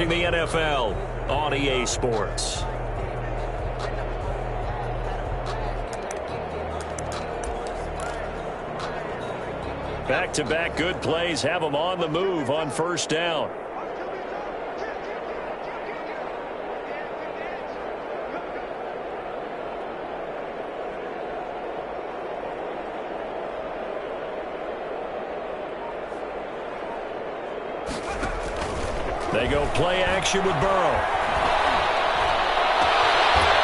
watching the NFL on EA Sports. Back-to-back good plays have them on the move on first down. They go play action with Burrow.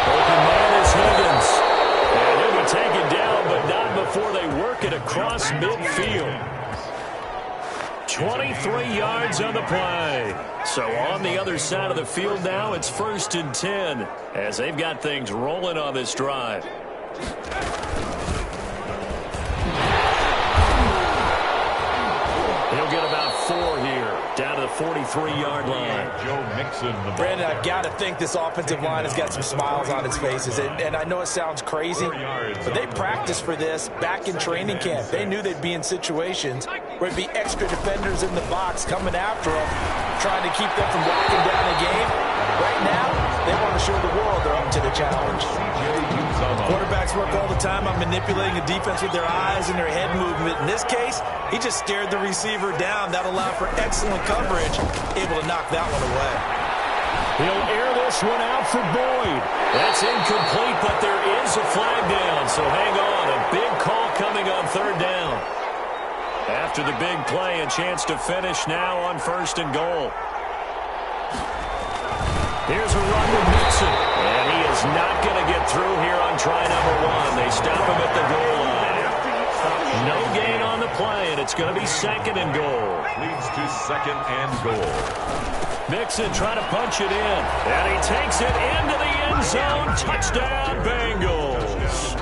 Open man is Higgins. And he'll be taken down, but not before they work it across midfield. 23 yards on the play. So on the other side of the field now, it's 1st and 10 as they've got things rolling on this drive. He'll get about 4 here, down to the 43-yard line. Brandon, I've got to think this offensive line has got some smiles on its faces. And I know it sounds crazy, but they practiced for this back in training camp. They knew they'd be in situations where it'd be extra defenders in the box coming after them, trying to keep them from locking down a game. Right now, they want to show the world they're up to the challenge. Quarterbacks work all the time on manipulating the defense with their eyes and their head movement. In this case, he just stared the receiver down. That allowed for excellent coverage, able to knock that one away. He'll air this one out for Boyd. That's incomplete, but there is a flag down, so hang on. A big call coming on 3rd down. After the big play, a chance to finish now on 1st and goal. Here's a run with Mixon, and he is not going to get through here on try number 1. They stop him at the goal line. No gain on the play, and it's going to be 2nd and goal. Leads to 2nd and goal. Mixon trying to punch it in, and he takes it into the end zone. Touchdown, Bengals.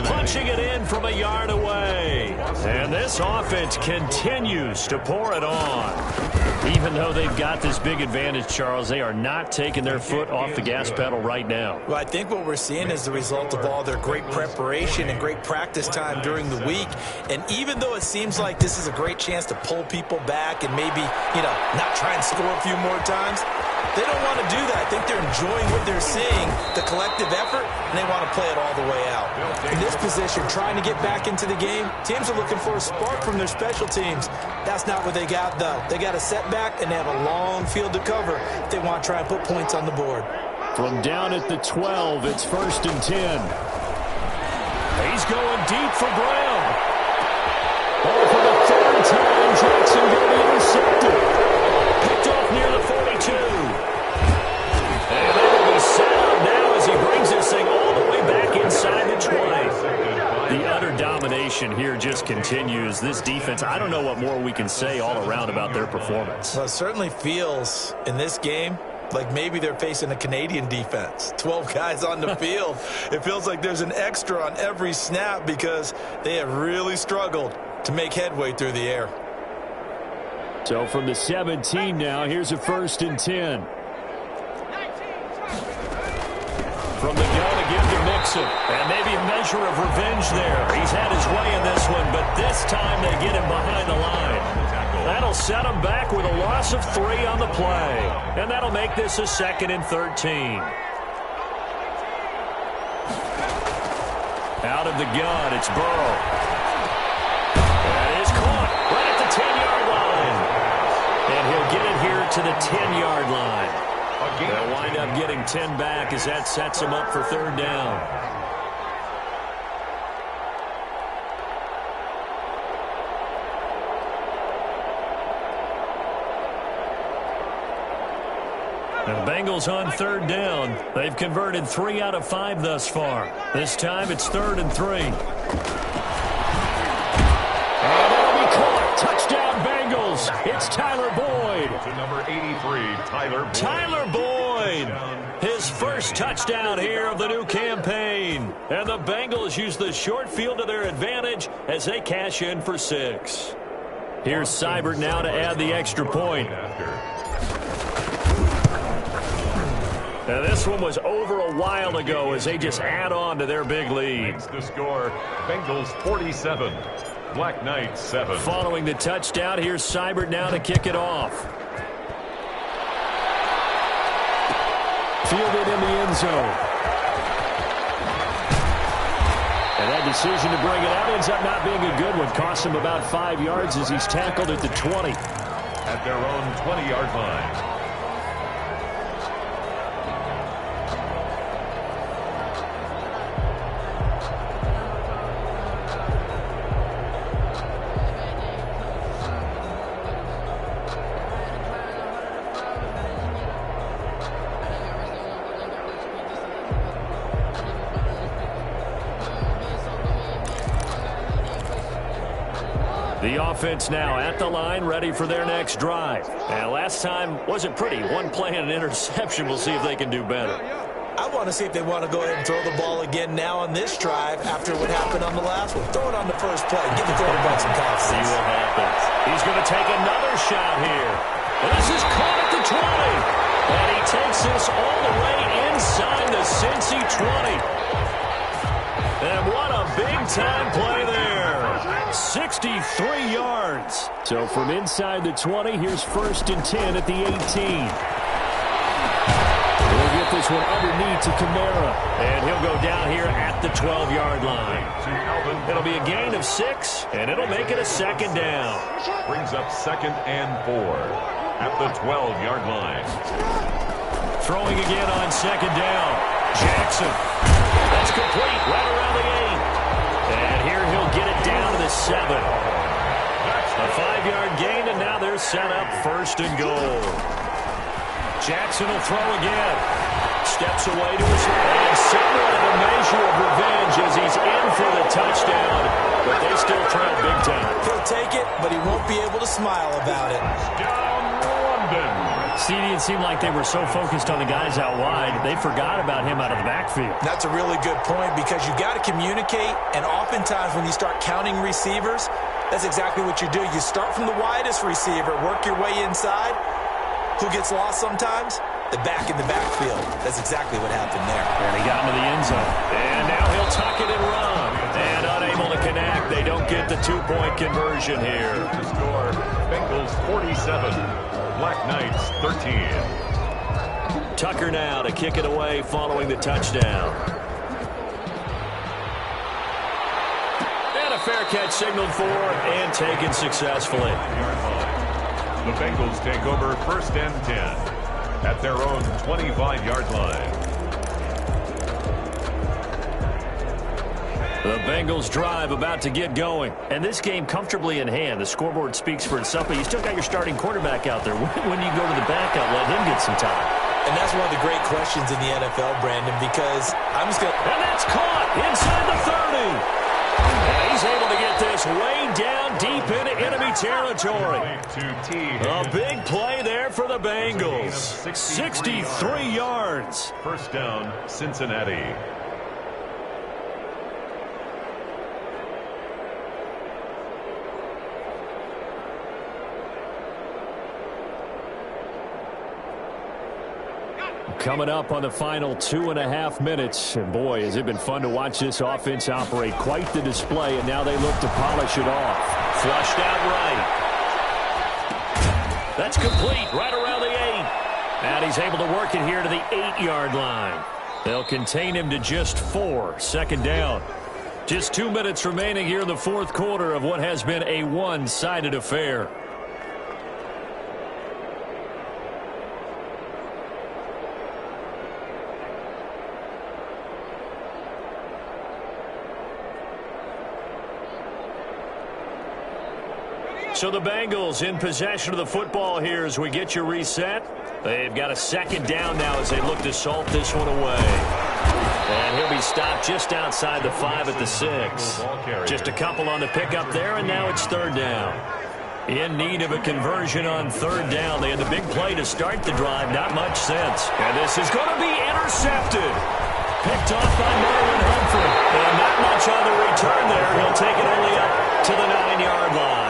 Punching it in from a yard away. And this offense continues to pour it on. Even though they've got this big advantage, Charles, they are not taking their foot off the gas pedal right now. Well, I think what we're seeing is the result of all their great preparation and great practice time during the week. And even though it seems like this is a great chance to pull people back and maybe, not try and score a few more times, they don't want to do that. I think they're enjoying what they're seeing, the collective effort, and they want to play it all the way out. In this position, trying to get back into the game, teams are looking for a spark from their special teams. That's not what they got, though. They got a setback, and they have a long field to cover if they want to try and put points on the board. From down at the 12, it's 1st and 10. He's going deep for Brown. Oh, for the 3rd time, Jackson going to be intercepted. Picked off near the 42. And they will be set up now as he brings this thing all the way back inside the 20. The utter domination here just continues. This defense, I don't know what more we can say all around about their performance. Well, it certainly feels in this game like maybe they're facing a Canadian defense. 12 guys on the field. It feels like there's an extra on every snap because they have really struggled to make headway through the air. So from the 17 now, here's a 1st and 10. From the gun again to Mixon. And maybe a measure of revenge there. He's had his way in this one, but this time they get him behind the line. That'll set him back with a loss of 3 on the play. And that'll make this a 2nd and 13. Out of the gun, it's Burrow. That is caught right at the 10-yard line. And he'll get it here to the 10-yard line. They'll wind up getting 10 back as that sets him up for 3rd down. The Bengals on 3rd down. They've converted 3 out of 5 thus far. This time it's 3rd and 3. And that'll be caught. Touchdown Bengals. It's Tyler Boyd. To number 83, Tyler Boyd. Tyler Boyd. His first touchdown here of the new campaign. And the Bengals use the short field to their advantage as they cash in for 6. Here's Seibert now to add the extra point. Now this one was over a while ago as they just add on to their big lead. Makes the score, Bengals 47, Black Knights 7. Following the touchdown, here's Seibert now to kick it off. fielded in the end zone. And that decision to bring it out ends up not being a good one. Costs him about 5 yards as he's tackled at the 20. At their own 20-yard line. The offense now at the line, ready for their next drive. And last time wasn't pretty. One play and an interception. We'll see if they can do better. I want to see if they want to go ahead and throw the ball again now on this drive after what happened on the last one. Throw it on the first play. Give the quarterback some confidence. See what happens. He's going to take another shot here. And this is caught at the 20. And he takes this all the way inside the Cincy 20. And what a big-time play there. 63 yards. So from inside the 20, here's 1st and 10 at the 18. He'll get this one underneath to Kamara. And he'll go down here at the 12-yard line. It'll be a gain of 6, and it'll make it a 2nd down. Brings up 2nd and 4 at the 12-yard line. Throwing again on 2nd down. Jackson. That's complete right around the 8. And here he'll get it down to the 7. A 5-yard gain, and now they're set up 1st and goal. Jackson will throw again. Steps away to his right. And somewhat of a measure of revenge as he's in for the touchdown. But they still trail big time. He'll take it, but he won't be able to smile about it. Down London. CD, it seemed like they were so focused on the guys out wide, they forgot about him out of the backfield. That's a really good point because you got to communicate, and oftentimes when you start counting receivers, that's exactly what you do. You start from the widest receiver, work your way inside. Who gets lost sometimes? The back in the backfield. That's exactly what happened there. And he got into the end zone. And now he'll tuck it and run. And unable to connect. They don't get the 2-point conversion here. To score, Bengals 47, Black Knights 13. Tucker now to kick it away following the touchdown. And a fair catch signaled for and taken successfully. The Bengals take over 1st and 10 at their own 25-yard line. The Bengals drive about to get going. And this game comfortably in hand. The scoreboard speaks for itself, but you still got your starting quarterback out there. When you go to the backup, let him get some time. And that's one of the great questions in the NFL, Brandon, because I'm just going to... And that's caught inside the 30. And he's able to get this way down deep into enemy territory. A big play there for the Bengals. 63 yards. 1st down, Cincinnati. Coming up on the final 2.5 minutes. And boy, has it been fun to watch this offense operate. Quite the display, and now they look to polish it off. Flushed out right. That's complete right around the 8. And he's able to work it here to the 8-yard line. They'll contain him to just 4. 2nd down. Just 2 minutes remaining here in the 4th quarter of what has been a one-sided affair. So the Bengals in possession of the football here as we get you reset. They've got a 2nd down now as they look to salt this one away. And he'll be stopped just outside the 5 at the 6. Just a couple on the pickup there, and now it's 3rd down. In need of a conversion on 3rd down. They had the big play to start the drive. Not much sense. And this is going to be intercepted. Picked off by Marlon Humphrey. And not much on the return there. He'll take it only up to the 9-yard line.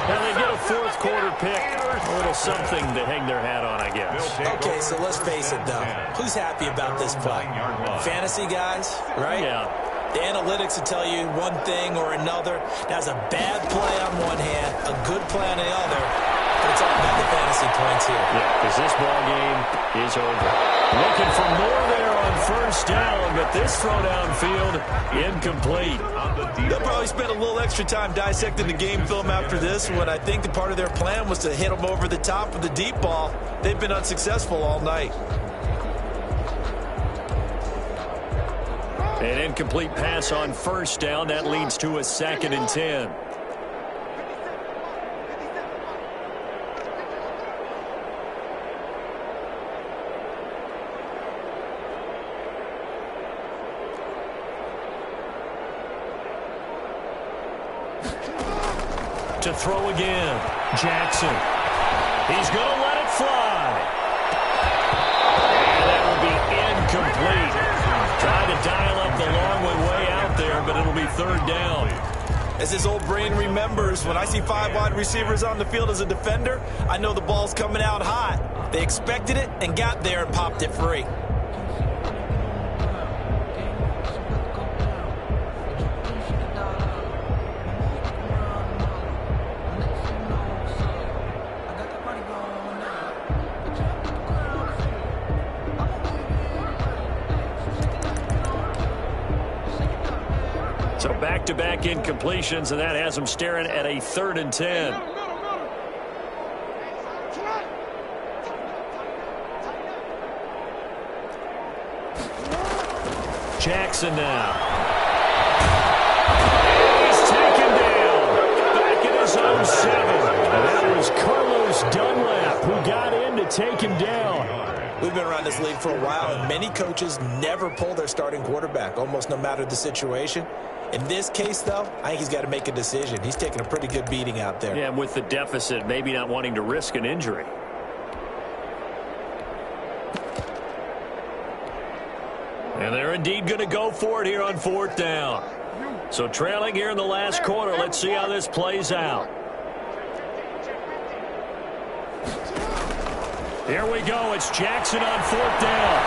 And they get a 4th quarter pick. A little something to hang their hat on, I guess. Okay, so let's face it, though. Who's happy about this play? Fantasy guys, right? Yeah. The analytics will tell you one thing or another. That's a bad play on one hand, a good play on the other. It's all about the fantasy points here. Yeah, because this ball game is over. Looking for more there on first down, but this throw downfield incomplete. They'll probably spend a little extra time dissecting the game film after this when I think the part of their plan was to hit them over the top of the deep ball. They've been unsuccessful all night. An incomplete pass on first down. That leads to a 2nd and 10. To throw again. Jackson. He's going to let it fly. And that will be incomplete. Trying to dial up the long way out there, but it'll be 3rd down. As his old brain remembers, when I see 5 wide receivers on the field as a defender, I know the ball's coming out hot. They expected it and got there and popped it free. So back-to-back incompletions, and that has them staring at a 3rd and 10. Jackson now. He's taken down. Back in his own 7. And that was Carlos Dunlap who got in to take him down. We've been around this league for a while, and many coaches never pull their starting quarterback, almost no matter the situation. In this case, though, I think he's got to make a decision. He's taking a pretty good beating out there. Yeah, and with the deficit, maybe not wanting to risk an injury. And they're indeed going to go for it here on 4th down. So trailing here in the last quarter, let's see how this plays out. Here we go. It's Jackson on 4th down.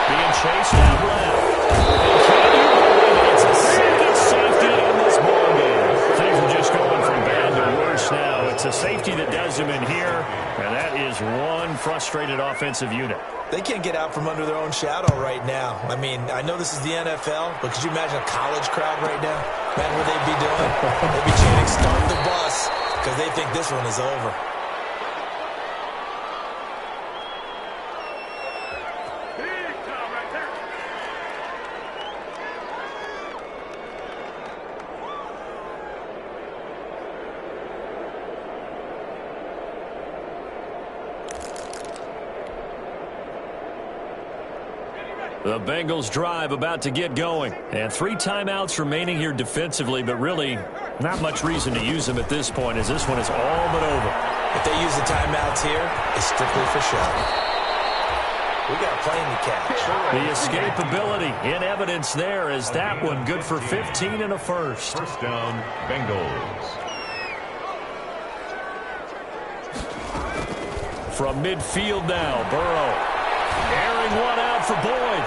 Being chased out left. And can you believe it? It's a second safety in this ball game. Things are just going from bad to worse now. It's a safety that does him in here, and that is one frustrated offensive unit. They can't get out from under their own shadow right now. I mean, I know this is the NFL, but could you imagine a college crowd right now? Imagine what they'd be doing. They'd be chanting, "Start the bus," because they think this one is over. The Bengals drive about to get going. And 3 timeouts remaining here defensively, but really not much reason to use them at this point as this one is all but over. If they use the timeouts here, it's strictly for show. We got a plane to catch. The escapability in evidence there as that one good for 15 and a first. First down, Bengals. From midfield now, Burrow. Airing one out for Boyd.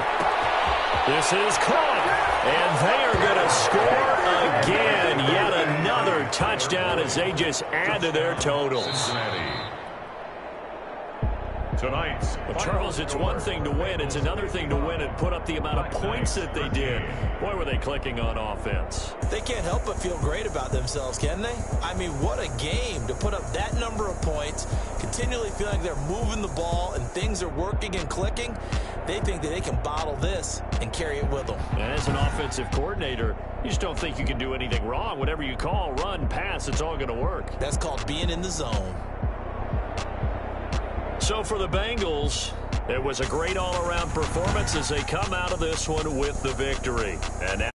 This is caught. And they are going to score again. Yet another touchdown as they just add to their totals. Cincinnati. Tonight's Well, Charles, it's one thing to win. It's another thing to win and put up the amount of points that they did. Boy, were they clicking on offense. They can't help but feel great about themselves, can they? I mean, what a game to put up that number of points, continually feeling like they're moving the ball and things are working and clicking. They think that they can bottle this and carry it with them. And as an offensive coordinator, you just don't think you can do anything wrong. Whatever you call, run, pass, it's all going to work. That's called being in the zone. So for the Bengals, it was a great all-around performance as they come out of this one with the victory. And